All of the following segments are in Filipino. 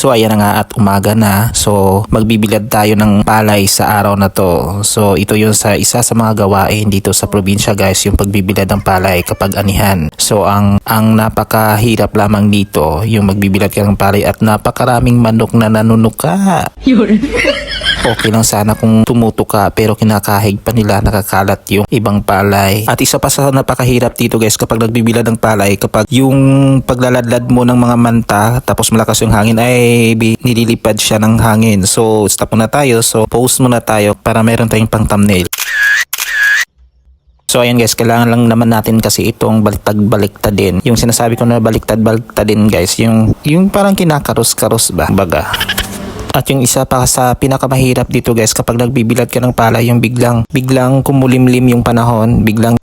So ayan na nga at umaga na. So magbibilad tayo ng palay sa araw na to. So ito yung isa sa mga gawain dito sa probinsya guys, yung pagbibilad ng palay kapag anihan. So ang napakahirap lamang dito yung magbibilad ka ng palay at napakaraming manok na nanunuka. Okay lang sana kung tumuto ka pero kinakahig pa nila, nakakalat yung ibang palay. At isa pa sa napakahirap dito guys kapag nagbibilad ng palay, kapag yung paglaladlad mo ng mga manta tapos malakas yung hangin ay nililipad siya ng hangin. So stop muna tayo, so pause muna tayo para meron tayong pang thumbnail. So ayan guys, kailangan lang naman natin kasi itong baliktad-baliktadin. Yung sinasabi ko na baliktad-baliktadin guys, yung parang kinakaros-karos ba baga. At yung isa pa sa pinakamahirap dito guys kapag nagbibilad ka ng palay, yung biglang kumulimlim yung panahon, biglang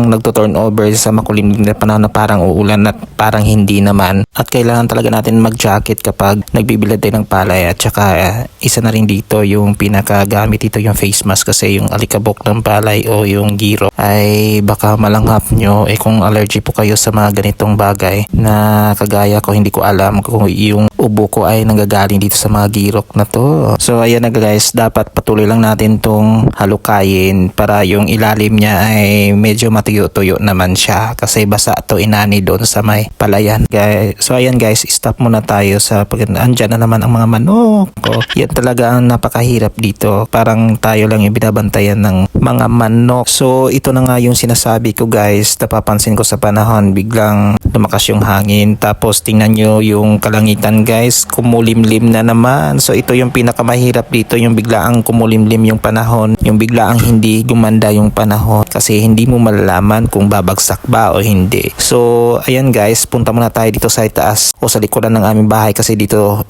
nagto-turn over sa makulimlim na panahon na parang uulan at parang hindi naman. At kailangan talaga natin mag-jacket kapag nagbibilad tayo ng palay. At saka isa na rin dito yung pinakagamit dito yung face mask kasi yung alikabok ng palay o yung giro ay baka malanghap nyo kung allergy po kayo sa mga ganitong bagay na kagaya ko, hindi ko alam kung yung ubo ko ay nanggagaling dito sa mga girok na to. So ayan na guys, dapat patuloy lang natin tong halukayin para yung ilalim niya ay medyo matuyo-tuyo naman siya kasi basa to inani doon sa may palayan guys. So ayan guys, stop muna tayo sa andyan na naman ang mga manok. Yan talaga ang napakahirap dito, parang tayo lang yung binabantayan ng mga manok. So ito na nga yung sinasabi ko guys, napapansin ko sa panahon, biglang lumakas yung hangin tapos tingnan nyo yung kalangitan guys, kumulimlim na naman. So ito yung pinakamahirap dito, yung biglaang kumulimlim yung panahon, yung biglaang hindi gumanda yung panahon kasi hindi mo malalaman kung babagsak ba o hindi. So ayan guys, punta muna tayo dito sa itaas o sa likuran ng aming bahay kasi dito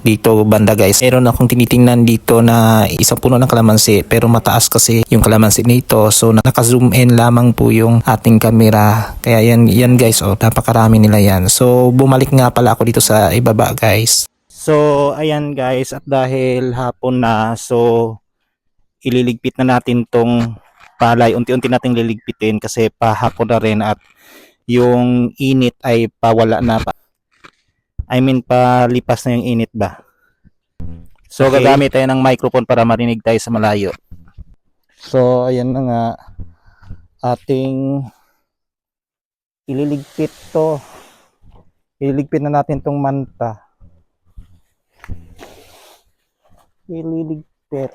banda guys, meron akong tinitingnan dito na isang puno ng kalamansi pero mataas kasi yung kalamansi nito, so naka-zoom in lamang po yung ating camera. Kaya yan guys, napakarami nila yan. So bumalik nga pala ako dito sa ibaba guys. So ayan guys, at dahil hapon na, so ililigpit na natin tong palay. Unti-unti nating liligpitin kasi pahapon na rin at yung init ay pawala na pa. I mean palipas na yung init ba. So okay, gagamit tayo ng microphone para marinig tayo sa malayo. So ayan na nga, ating ililigpit to. Ililigpit na natin tong manta. Ililigpit.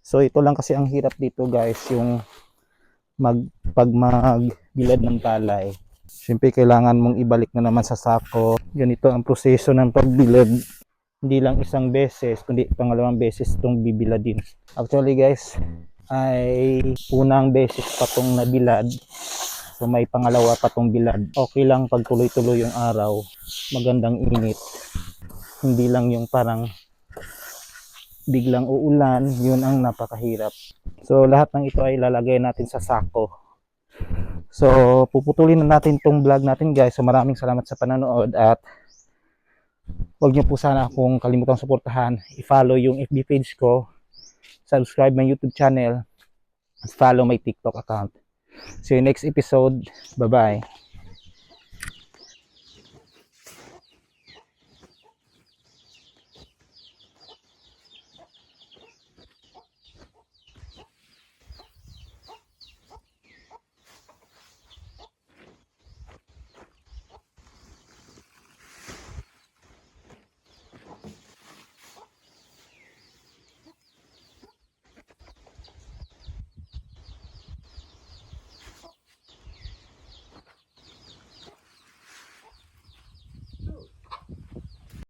So ito lang kasi ang hirap dito guys, yung pag magbilad ng palay. Siyempre kailangan mong ibalik na naman sa sako. Ganito ang proseso ng pagbilad. Hindi lang isang beses, kundi pangalawang beses itong bibiladin. Actually guys, ay unang beses pa itong nabilad. So may pangalawa pa itong bilad. Okay lang pag tuloy-tuloy yung araw. Magandang init. Hindi lang yung parang biglang uulan, yun ang napakahirap. So lahat ng ito ay lalagay natin sa sako. So puputulin na natin tong vlog natin guys. So maraming salamat sa panonood at huwag niyo po sana akong kalimutang suportahan. I-follow yung FB page ko, subscribe my YouTube channel, at follow my TikTok account. See you next episode. Bye-bye.